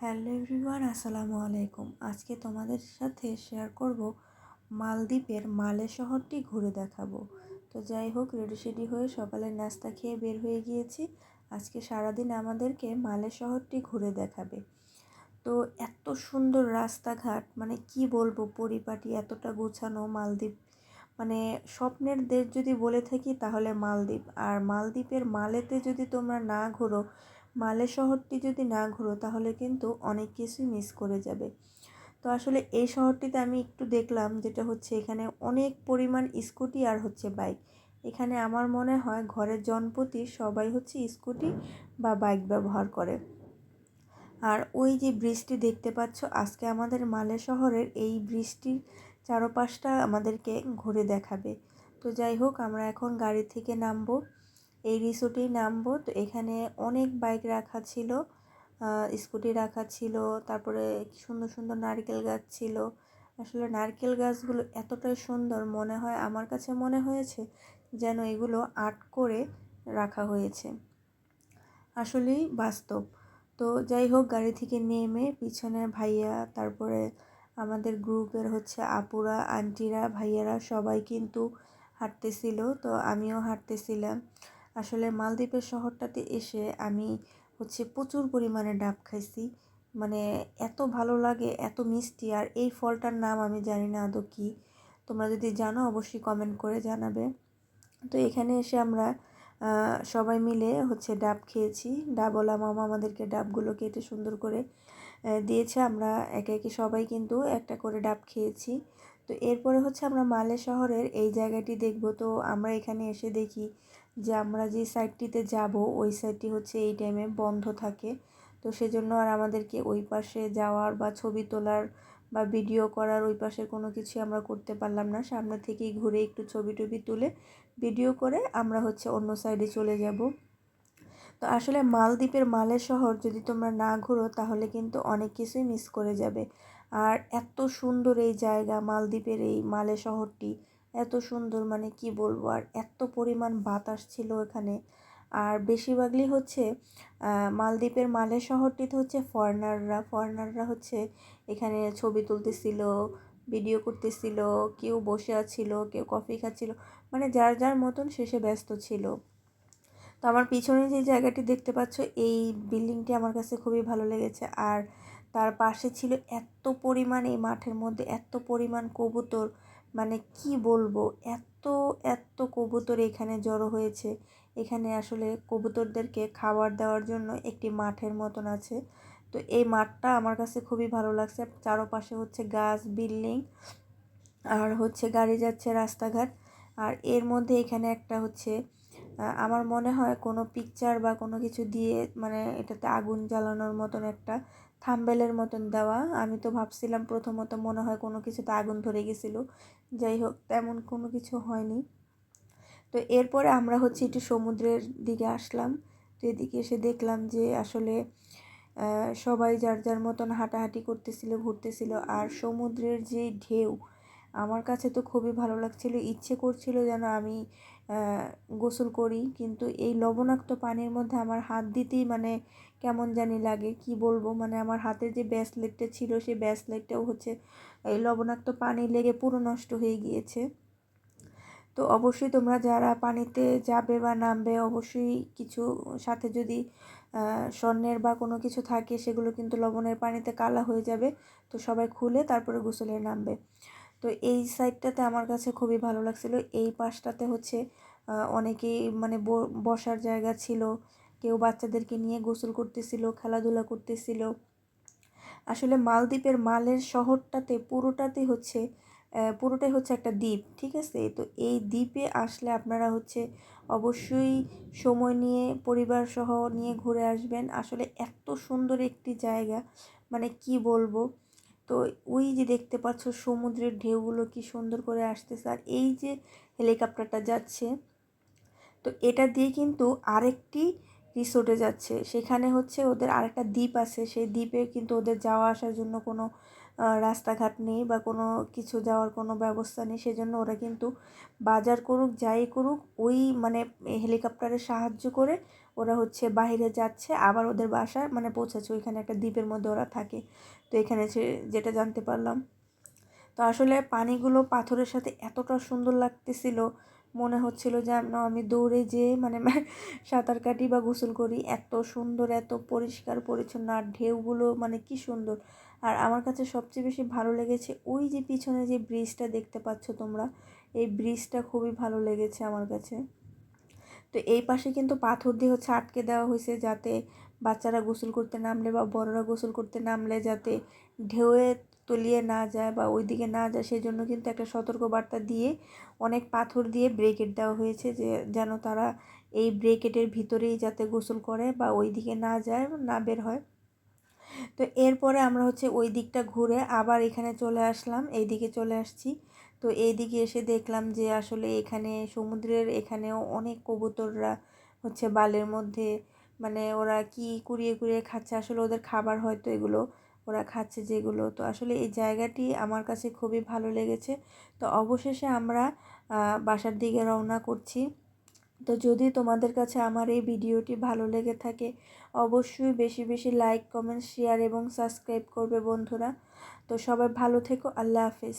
Hello everyone, আসসালামু আলাইকুম। আজকে তোমাদের সাথে শেয়ার করব মালদ্বীপের মালে শহরটি ঘুরে দেখাবো। তো যাই হোক, রেডি হয়ে সকালের নাস্তা খেয়ে বের হয়ে গিয়েছি। আজকে সারাদিন আমাদেরকে মালে শহরটি ঘুরে দেখাবে। তো এত সুন্দর রাস্তাঘাট, মানে কি বলবো, পরিপাটি, এতটা গোছানো। মালদ্বীপ মানে স্বপ্নের দেশ যদি বলে থাকি তাহলে মালদ্বীপ। আর মালদ্বীপের মালেতে যদি তোমরা না ঘোরো, মালে শহরটি যদি না ঘোরো, তাহলে কিন্তু অনেক কিছুই মিস করে যাবে। তো আসলে এই শহরটিতে আমি একটু দেখলাম, যেটা হচ্ছে এখানে অনেক পরিমাণ স্কুটি আর হচ্ছে বাইক। এখানে আমার মনে হয় ঘরের জনপ্রতি সবাই হচ্ছে স্কুটি বা বাইক ব্যবহার করে। আর ওই যে ব্রিজটি দেখতে পাচ্ছ, আজকে আমাদের মালে শহরের এই ব্রিজটির চারপাশটা আমাদেরকে ঘুরে দেখাবে। তো যাই হোক, আমরা এখন গাড়ি থেকে নামবো, এই রিসোর্টেই নামবো। তো এখানে অনেক বাইক রাখা ছিল, স্কুটি রাখা ছিল, তারপরে সুন্দর সুন্দর নারকেল গাছ ছিল। আসলে নারকেল গাছগুলো এতটাই সুন্দর, মনে হয়, আমার কাছে মনে হয়েছে যেন এগুলো আর্ট করে রাখা হয়েছে, আসলেই বাস্তব। তো যাই হোক, গাড়ি থেকে নেমে পিছনে ভাইয়া, তারপরে আমাদের গ্রুপের হচ্ছে আপুরা, আন্টিরা, ভাইয়ারা সবাই কিন্তু হাঁটতেছিল। তো আমিও হাঁটতেছিলাম। আসলে মালদ্বীপের শহরটাতে এসে আমি হচ্ছে প্রচুর পরিমাণে ডাব খাইছি। মানে এত ভালো লাগে, এত মিষ্টি। আর এই ফলটার নাম আমি জানি না আদৌ কী। তোমরা যদি জানো অবশ্যই কমেন্ট করে জানাবে। তো এখানে এসে আমরা সবাই মিলে হচ্ছে ডাব খেয়েছি। ডাবওয়ালা মামা আমাদেরকে ডাবগুলো কেটে সুন্দর করে দিয়েছে। আমরা একে একে সবাই কিন্তু একটা করে ডাব খেয়েছি। তো এরপরে হচ্ছে আমরা মালে শহরের এই জায়গাটি দেখব। তো আমরা এখানে এসে দেখি যে আমরা যে সাইডটিতে যাব ওই সাইডটি হচ্ছে এই টাইমে বন্ধ থাকে। তো সেজন্য আর আমাদেরকে ওই পাশে যাওয়ার বা ছবি তোলার বা ভিডিও করার ওই পাশের কোনো কিছু আমরা করতে পারলাম না। সামনে থেকেই ঘুরে একটু ছবি টবি তুলে ভিডিও করে আমরা হচ্ছে অন্য সাইডে চলে যাব। তো আসলে মালদ্বীপের মালে শহর যদি তোমরা না ঘুরো তাহলে কিন্তু অনেক কিছুই মিস করে যাবে। আর এত সুন্দর এই জায়গা, মালদ্বীপের এই মালে শহরটি এত সুন্দর, মানে কি বলবো। আর এত পরিমাণ বাতাস ছিল এখানে। আর বেশিরভাগই হচ্ছে মালদ্বীপের মালে শহরটিতে হচ্ছে ফরেনাররা হচ্ছে এখানে ছবি তুলতেছিল, ভিডিও করতেছিল, কেউ বসে আছিল, কেউ কফি খাচ্ছিল, মানে যার যার মতন শেষে ব্যস্ত ছিল। তো আমার পিছনে যে জায়গাটি দেখতে পাচ্ছ, এই বিল্ডিংটি আমার কাছে খুবই ভালো লেগেছে। আর তার পাশে ছিল এত পরিমাণ, এই মাঠের মধ্যে এত পরিমাণ কবুতর, মানে কি বলবো, এত এত কবুতর এখানে জড়ো হয়েছে। এখানে আসলে কবুতরদেরকে খাবার দেওয়ার জন্য একটি মাঠের মতন আছে। তো এই মাঠটা আমার কাছে খুবই ভালো লাগছে। চারপাশে হচ্ছে গাছ, বিল্ডিং, আর হচ্ছে গাড়ি যাচ্ছে, রাস্তাঘাট। আর এর মধ্যে এখানে একটা হচ্ছে আমার মনে হয় কোনো পিকচার বা কোনো কিছু দিয়ে, মানে এটাতে আগুন জ্বালানোর মতন একটা থাম্বেলের মতন দেওয়া। আমি তো ভাবছিলাম প্রথমত মনে হয় কোনো কিছুতে আগুন ধরে গেছিলো। যাই হোক, তেমন কোনো কিছু হয়নি। তো এরপরে আমরা হচ্ছে একটু সমুদ্রের দিকে আসলাম। তো এদিকে এসে দেখলাম যে আসলে সবাই যার যার মতন হাঁটাহাঁটি করতেছিল, ঘুরতেছিল। আর সমুদ্রের যে ঢেউ, আমার কাছে তো খুবই ভালো লাগছিল, ইচ্ছে করছিল যেন আমি গোসল করি। কিন্তু এই লবণাক্ত পানির মধ্যে আমার হাত দিতেই মানে কেমন জানি লাগে, কি বলবো। মানে আমার হাতে যে ব্রেসলেটটা ছিল, সেই ব্রেসলেটটাও হচ্ছে এই লবণাক্ত পানি লেগে পুরো নষ্ট হয়ে গিয়েছে। তো অবশ্যই তোমরা যারা পানিতে যাবে বা নামবে, অবশ্যই কিছু সাথে যদি স্বর্ণের বা কোনো কিছু থাকে, সেগুলো কিন্তু লবণের পানিতে কালা হয়ে যাবে। তো সবাই খুলে তারপরে গোসলে নামবে। তো এই সাইডটাতে আমার কাছে খুবই ভালো লাগছিল। এই পাশটাতে হচ্ছে অনেকেই মানে বসার জায়গা ছিল, কেউ বাচ্চাদেরকে নিয়ে গোসল করতেছিল, খেলাধুলা করতেছিল। আসলে মালদ্বীপের মালের শহরটাতে পুরোটাই হচ্ছে একটা দ্বীপ, ঠিক আছে। তো এই দ্বীপে আসলে আপনারা হচ্ছে অবশ্যই সময় নিয়ে পরিবার সহ নিয়ে ঘুরে আসবেন। আসলে এত সুন্দর একটি জায়গা, মানে কি বলবো। তো ওই যে দেখতে পাচ্ছ সমুদ্রের ঢেউগুলো কি সুন্দর করে আসতেছে। আর এই যে হেলিকপ্টারটা যাচ্ছে, তো এটা দিয়ে কিন্তু আরেকটি রিসোর্টে যাচ্ছে। সেখানে হচ্ছে ওদের আরেকটা দ্বীপ আছে, সেই দ্বীপে কিন্তু ওদের যাওয়া আসার জন্য কোনো রাস্তাঘাট নেই বা কোনো কিছু যাওয়ার কোনো ব্যবস্থা নেই। সেজন্য ওরা কিন্তু বাজার করুক যাই করুক, ওই মানে হেলিকপ্টারের সাহায্য করে ওরা হচ্ছে বাইরে যাচ্ছে, আবার ওদের বাসায় মানে পৌঁছাচ্ছে, ওইখানে একটা দ্বীপের মধ্যে ওরা থাকে। তো এখানে যেটা জানতে পারলাম। তো আসলে পানিগুলো পাথরের সাথে এতটা সুন্দর লাগতেছিল, মনে হচ্ছিল যেন আমি দৌড়ে যেয়ে মানে সাঁতার কাটি বা গোসল করি। এত সুন্দর, এত পরিষ্কার পরিচ্ছন্ন, আর ঢেউগুলো মানে কি সুন্দর। আর আমার কাছে সবচেয়ে বেশি ভালো লেগেছে ওই যে পিছনে যে ব্রিজটা দেখতে পাচ্ছ তোমরা, এই ব্রিজটা খুবই ভালো লেগেছে আমার কাছে। তো এই পাশে কিন্তু পাথর দিয়ে হচ্ছে আটকে দেওয়া হয়েছে, যাতে বাচ্চারা গোসল করতে নামলে বা বড়রা গোসল করতে নামলে যাতে ঢেউয়ে তলিয়ে না যায় বা ওই দিকে না যায়, সেই জন্য কিন্তু একটা সতর্কবার্তা দিয়ে অনেক পাথর দিয়ে ব্রেকেট দেওয়া হয়েছে, যে যেন তারা এই ব্রেকেটের ভিতরেই যাতে গোসল করে বা ওই দিকে না যায়, না বের হয়। তো এরপরে আমরা হচ্ছে ওই দিকটা ঘুরে আবার এখানে চলে আসলাম, এই দিকে চলে আসছি। তো এই দিকে এসে দেখলাম যে আসলে এখানে সমুদ্রের এখানেও অনেক কবুতররা হচ্ছে বালের মধ্যে, মানে ওরা কি কুড়িয়ে কুড়িয়ে খাচ্ছে, আসলে ওদের খাবার হয়তো এগুলো ওরা খাচ্ছে যেগুলো। তো আসলে এই জায়গাটি আমার কাছে খুবই ভালো লেগেছে। তো অবশেষে আমরা বাসার দিকে রওনা করছি। তো যদি তোমাদের কাছে আমার এই ভিডিওটি ভালো লেগে থাকে, অবশ্যই বেশি বেশি লাইক, কমেন্ট, শেয়ার এবং সাবস্ক্রাইব করবে বন্ধুরা। তো সবাই ভালো থেকো, আল্লাহ হাফেজ।